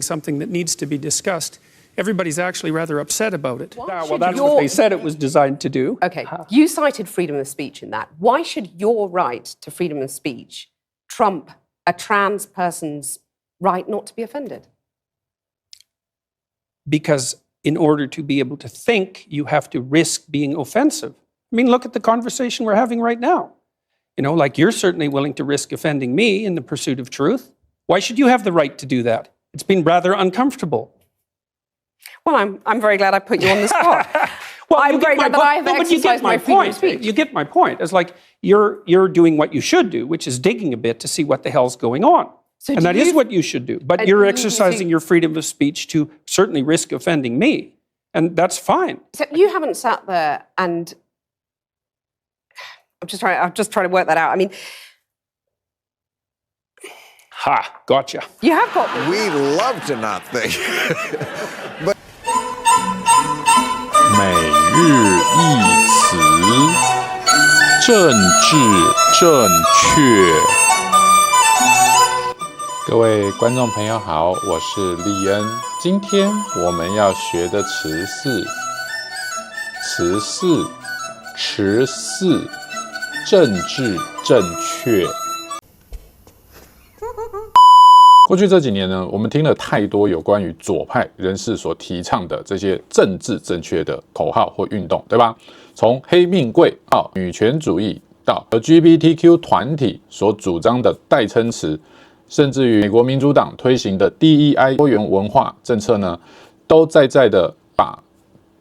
something that needs to be discussed, everybody's actually rather upset about it. Well, that's what they said it was designed to do. Okay, you cited freedom of speech in that. Why should your right to freedom of speech trump a trans person's right not to be offended? Because in order to be able to think, you have to risk being offensive. I mean, look at the conversation we're having right now. You know, like you're certainly willing to risk offending me in the pursuit of truth. Why should you have the right to do that? It's been rather uncomfortable. Well, I'm very glad I put you on the spot. Well, I'm very glad that I've exercised my freedom of speech. You get my point. It's like you're doing what you should do, which is digging a bit to see what the hell's going on. So and that is what you should do. But you're exercising your freedom of speech to certainly risk offending me. And that's fine. So you haven't sat there and... I'm just trying to work that out. I mean... Ha, gotcha. You have got... We love to not think. But... 每日一词，政治正确。各位观众朋友好，我是立恩。今天我们要学的词是持四，政治正确。过去这几年呢，我们听了太多有关于左派人士所提倡的这些政治正确的口号或运动，对吧？从黑命贵到女权主义，到 LGBTQ 团体所主张的代称词，甚至于美国民主党推行的 DEI 多元文化政策呢，都在的把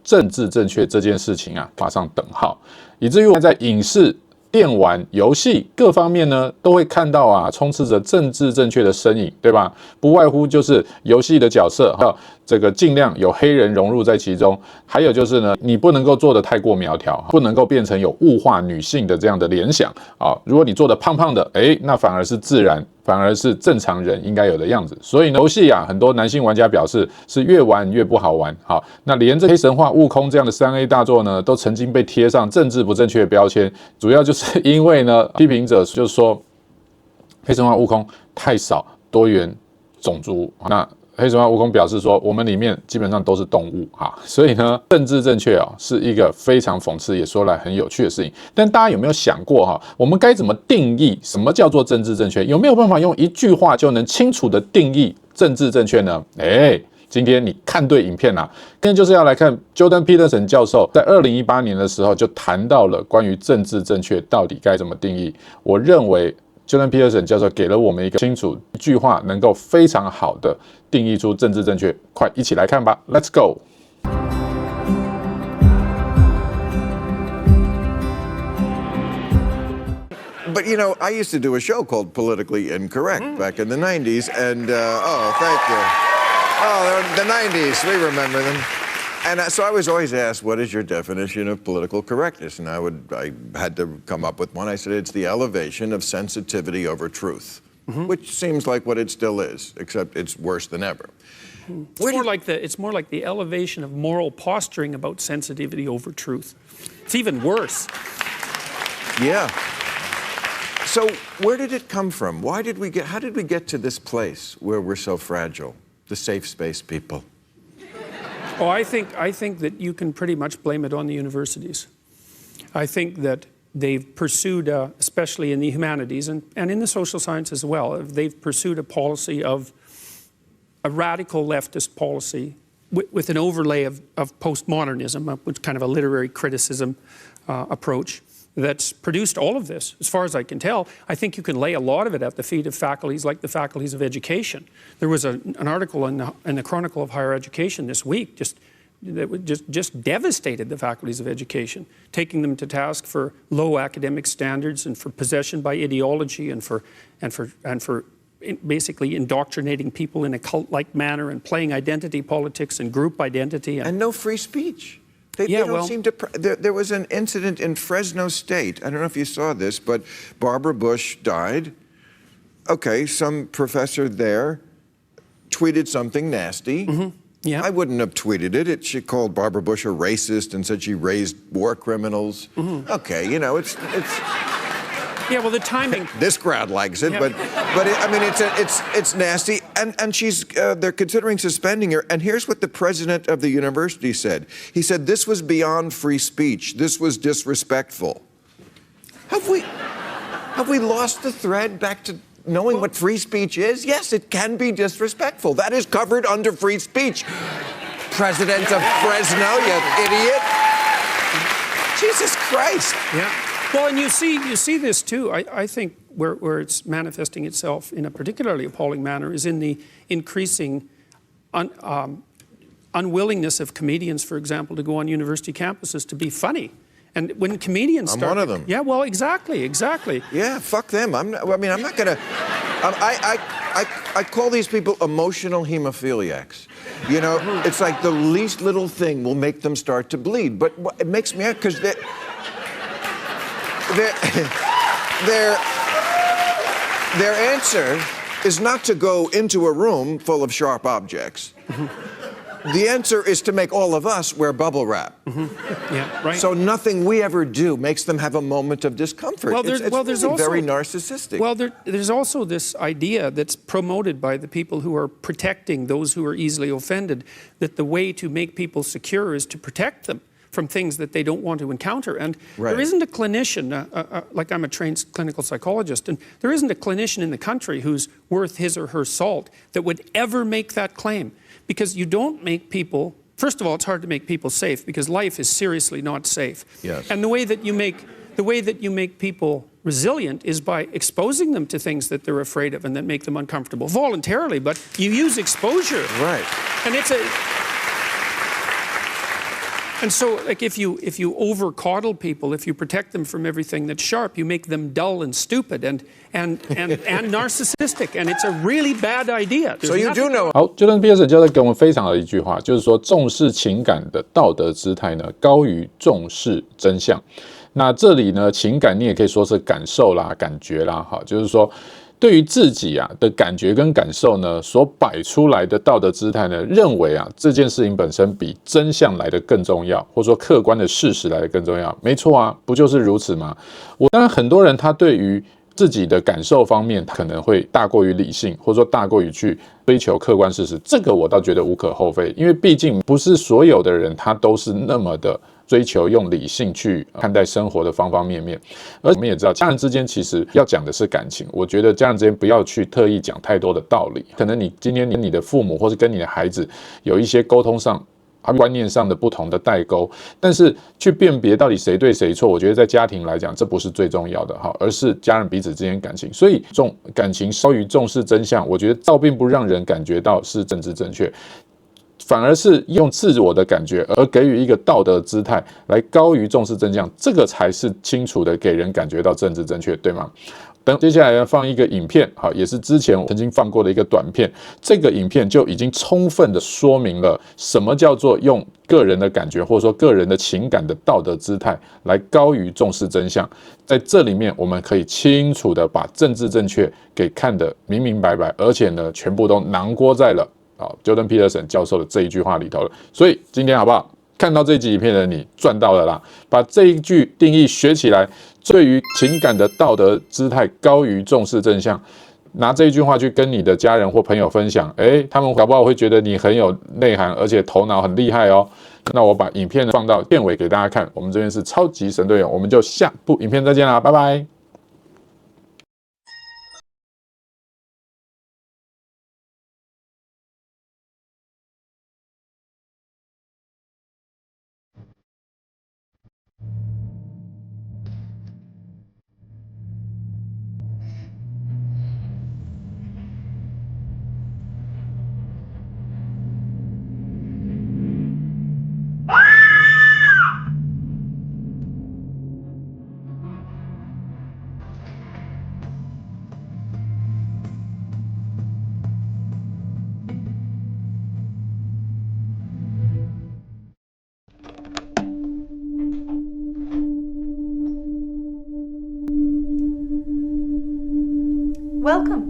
政治正确这件事情啊画上等号，以至于我们在影视、电玩、游戏各方面呢，都会看到啊，充斥着政治正确的身影，对吧？不外乎就是游戏的角色，还有这个尽量有黑人融入在其中，还有就是呢，你不能够做得太过苗条，不能够变成有物化女性的这样的联想啊。如果你做得胖胖的，那反而是自然，反而是正常人应该有的样子。所以呢，游戏啊，很多男性玩家表示是越玩越不好玩。好，那连这黑神话、悟空这样的3A 大作呢，都曾经被贴上政治不正确的标签，主要就是因为呢，批评者就是说黑神话、悟空太少多元种族。那黑神话悟空表示说，我们里面基本上都是动物啊，所以呢，政治正确是一个非常讽刺，也说来很有趣的事情。但大家有没有想过我们该怎么定义什么叫做政治正确？有没有办法用一句话就能清楚的定义政治正确呢？今天你看对影片啦，今天就是要来看 Jordan Peterson 教授在2018年的时候就谈到了关于政治正确到底该怎么定义。我认为Jordan Peterson 教授给了我们一个清楚一句话，能够非常好的定义出政治正确。快一起来看吧 ，Let's go。But, you know, I used to do a show called Politically Incorrect back in the 90s, and, thank you. Oh, the 90s, we remember them. And so I was always asked, what is your definition of political correctness? And I had to come up with one. I said, it's the elevation of sensitivity over truth, which seems like what it still is, except it's worse than ever. It's more like the elevation of moral posturing about sensitivity over truth. It's even worse. Yeah. So where did it come from? How did we get to this place where we're so fragile, the safe space people? Oh, I think that you can pretty much blame it on the universities. I think that they've pursued, especially in the humanities and in the social sciences as well, they've pursued a policy of a radical leftist policy with an overlay of postmodernism, which kind of a literary criticism approach that's produced all of this. As far as I can tell, I think you can lay a lot of it at the feet of faculties like the faculties of education. There was an article in the Chronicle of Higher Education this week that just devastated the faculties of education, taking them to task for low academic standards and for possession by ideology and for basically indoctrinating people in a cult-like manner and playing identity politics and group identity. And no free speech. They don't seem to... There was an incident in Fresno State. I don't know if you saw this, but Barbara Bush died. Okay, some professor there tweeted something nasty. Mm-hmm. Yeah. I wouldn't have tweeted it. She called Barbara Bush a racist and said she raised war criminals. Mm-hmm. Okay, you know, it's... Yeah, well, the timing... This crowd likes it, but I mean, it's nasty. and she's they're considering suspending her. And here's what the president of the university said. He said, "This was beyond free speech. This was disrespectful." Have we lost the thread back to knowing what free speech is? Yes, it can be disrespectful. That is covered under free speech. President of Fresno, you idiot. Jesus Christ. Yeah. Well, and you see this too. I think where it's manifesting itself in a particularly appalling manner is in the increasing unwillingness of comedians, for example, to go on university campuses to be funny. And when comedians I'm start, one of them. Yeah, well, exactly. Yeah, fuck them. I'm not gonna. I call these people emotional hemophiliacs. You know, it's like the least little thing will make them start to bleed. But it makes me because their answer is not to go into a room full of sharp objects. The answer is to make all of us wear bubble wrap. Yeah, right. So nothing we ever do makes them have a moment of discomfort. Well, it's there's really also, very narcissistic. Well, there's also this idea that's promoted by the people who are protecting those who are easily offended, that the way to make people secure is to protect them from things that they don't want to encounter. And there isn't a clinician, like I'm a trained clinical psychologist, and there isn't a clinician in the country who's worth his or her salt that would ever make that claim. Because you don't make people, first of all, it's hard to make people safe because life is seriously not safe. Yes. And the way that you make people resilient is by exposing them to things that they're afraid of and that make them uncomfortable voluntarily, but you use exposure. Right. And and so, like, if you over-coddle people, if you protect them from everything that's sharp, you make them dull and stupid and narcissistic, and it's a really bad idea. So you do know. 好，Jordan Peterson 教授给我们非常好的一句话，就是说重视情感的道德姿态呢，高于重视真相。那这里呢，情感你也可以说是感受啦、感觉啦，哈，就是说。对于自己的感觉跟感受呢，所摆出来的道德姿态呢，认为这件事情本身比真相来得更重要，或者说客观的事实来得更重要。没错啊，不就是如此吗？当然很多人他对于自己的感受方面可能会大过于理性，或者说大过于去追求客观事实，这个我倒觉得无可厚非，因为毕竟不是所有的人他都是那么的追求用理性去看待生活的方方面面，而我们也知道家人之间其实要讲的是感情，我觉得家人之间不要去特意讲太多的道理，可能你今天跟你的父母或是跟你的孩子有一些沟通上观念上的不同的代沟，但是去辨别到底谁对谁错，我觉得在家庭来讲这不是最重要的，而是家人彼此之间感情，所以感情稍于重视真相，我觉得倒并不让人感觉到是政治正确，反而是用自我的感觉而给予一个道德姿态来高于重视真相，这个才是清楚的给人感觉到政治正确，对吗？等接下来要放一个影片，也是之前我曾经放过的一个短片，这个影片就已经充分的说明了什么叫做用个人的感觉或者说个人的情感的道德姿态来高于重视真相。在这里面我们可以清楚的把政治正确给看得明明白白，而且呢全部都囊括在了Jordan Peterson 教授的这一句话里头了。所以今天好不好？看到这集影片的你赚到了啦！把这一句定义学起来，对于情感的道德姿态高于重视真相，拿这一句话去跟你的家人或朋友分享，他们搞不好会觉得你很有内涵，而且头脑很厉害哦。那我把影片放到片尾给大家看。我们这边是超级神队友，我们就下部影片再见啦，拜拜。Welcome.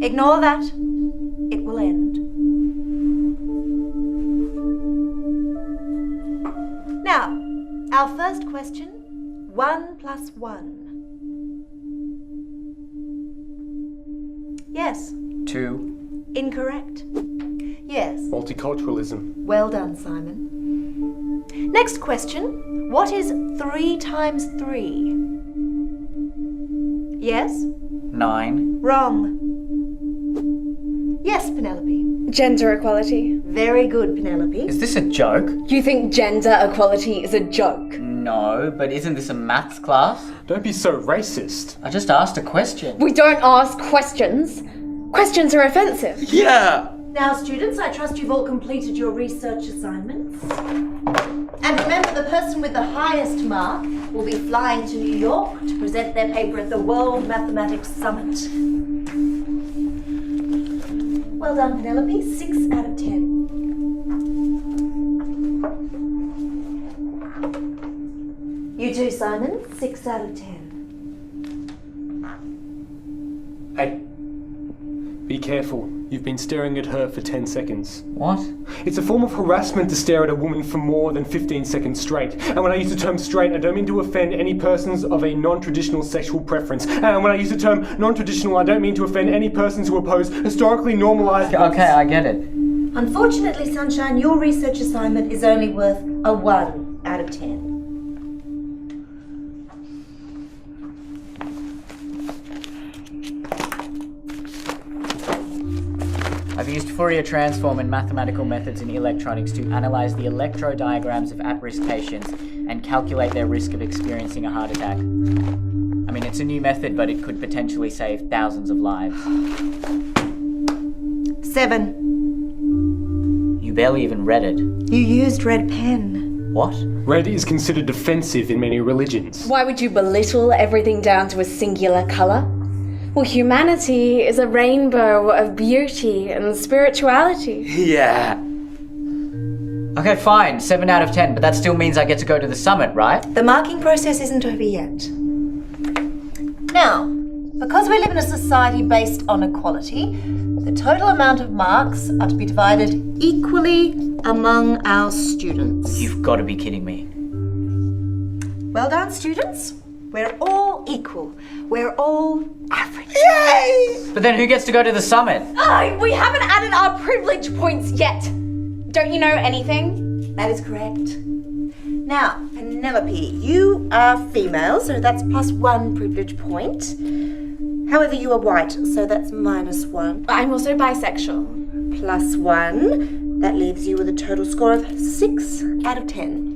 Ignore that. It will end. Now, our first question, 1 plus 1. Yes. 2. Incorrect. Yes. Multiculturalism. Well done, Simon. Next question. What is 3 times 3? Yes? 9. Wrong. Yes, Penelope. Gender equality. Very good, Penelope. Is this a joke? You think gender equality is a joke? No, but isn't this a maths class? Don't be so racist. I just asked a question. We don't ask questions. Questions are offensive. Yeah! Now, students, I trust you've all completed your research assignments. And remember, the person with the highest mark will be flying to New York to present their paper at the World Mathematics Summit. Well done, Penelope. 6 out of 10. You too, Simon. 6 out of 10. Hey, be careful. You've been staring at her for 10 seconds. What? It's a form of harassment to stare at a woman for more than 15 seconds straight. And when I use the term straight, I don't mean to offend any persons of a non-traditional sexual preference. And when I use the term non-traditional, I don't mean to offend any persons who oppose historically normalized... Okay, I get it. Unfortunately, Sunshine, your research assignment is only worth a 1 out of 10. I've used Fourier transform and mathematical methods in electronics to analyze the electrodiagrams of at-risk patients and calculate their risk of experiencing a heart attack. I mean, it's a new method, but it could potentially save thousands of lives. 7. You barely even read it. You used red pen. What? Red is considered offensive in many religions. Why would you belittle everything down to a singular colour? Well, humanity is a rainbow of beauty and spirituality. Yeah. Okay, fine. 7 out of 10, but that still means I get to go to the summit, right? The marking process isn't over yet. Now, because we live in a society based on equality, the total amount of marks are to be divided equally among our students. You've got to be kidding me. Well done, students. We're all equal. We're all average. Yay! But then who gets to go to the summit? Oh, we haven't added our privilege points yet. Don't you know anything? That is correct. Now, Penelope, you are female, so that's +1 privilege point. However, you are white, so that's -1. I'm also bisexual. +1. That leaves you with a total score of 6 out of 10.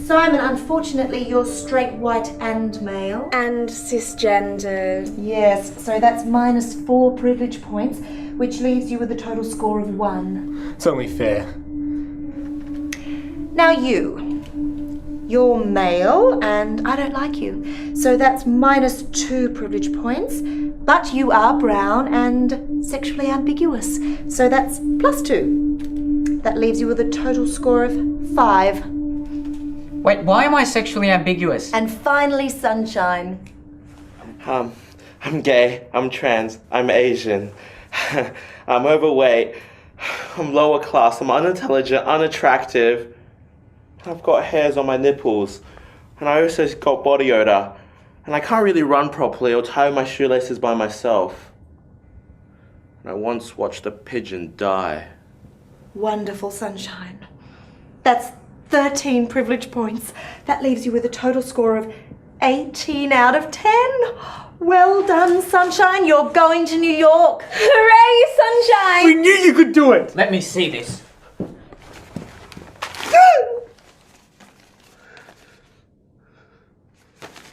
Simon, unfortunately, you're straight, white, and male. And cisgendered. Yes, so that's -4 privilege points, which leaves you with a total score of 1. It's only fair. Now you're male, and I don't like you. So that's -2 privilege points, but you are brown and sexually ambiguous. So that's +2. That leaves you with a total score of 5. Wait, why am I sexually ambiguous? And finally, Sunshine. I'm gay, I'm trans, I'm Asian, I'm overweight, I'm lower class, I'm unintelligent, unattractive, I've got hairs on my nipples, and I also got body odor, and I can't really run properly or tie my shoelaces by myself. And I once watched a pigeon die. Wonderful, Sunshine. That's 13 privilege points. That leaves you with a total score of 18 out of 10. Well done, Sunshine. You're going to New York. Hooray, Sunshine! We knew you could do it! Let me see this.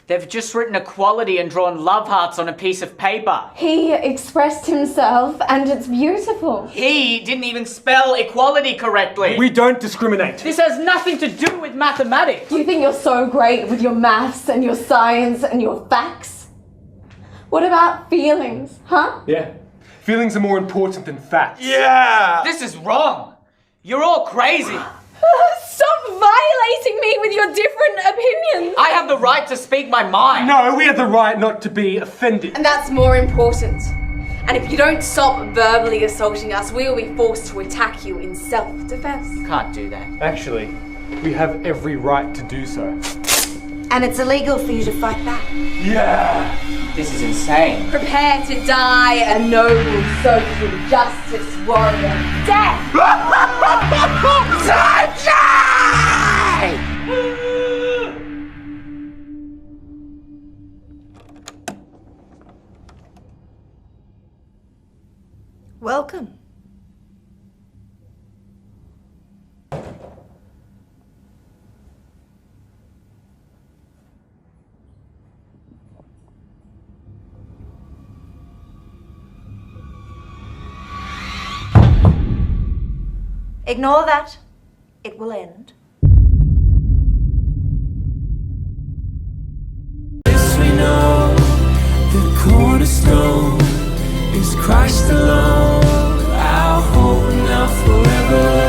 They've just written equality and drawn love hearts on a piece of paper. He expressed himself, and it's beautiful. He didn't even spell equality correctly. We don't discriminate. This has nothing to do with mathematics. You think you're so great with your maths and your science and your facts? What about feelings, huh? Yeah. Feelings are more important than facts. Yeah! This is wrong. You're all crazy. Stop violating me with your different opinions. I have the right to speak my mind. No, we have the right not to be offended. And that's more important. And if you don't stop verbally assaulting us, we will be forced to attack you in self-defense. Can't do that. Actually, We have every right to do so. And it's illegal for you to fight back. Yeah! This is insane. Prepare to die a noble social justice warrior. Death! Welcome. Ignore that. It will end. Yes, we know the cornerstone is Christ alone, our hope now forever.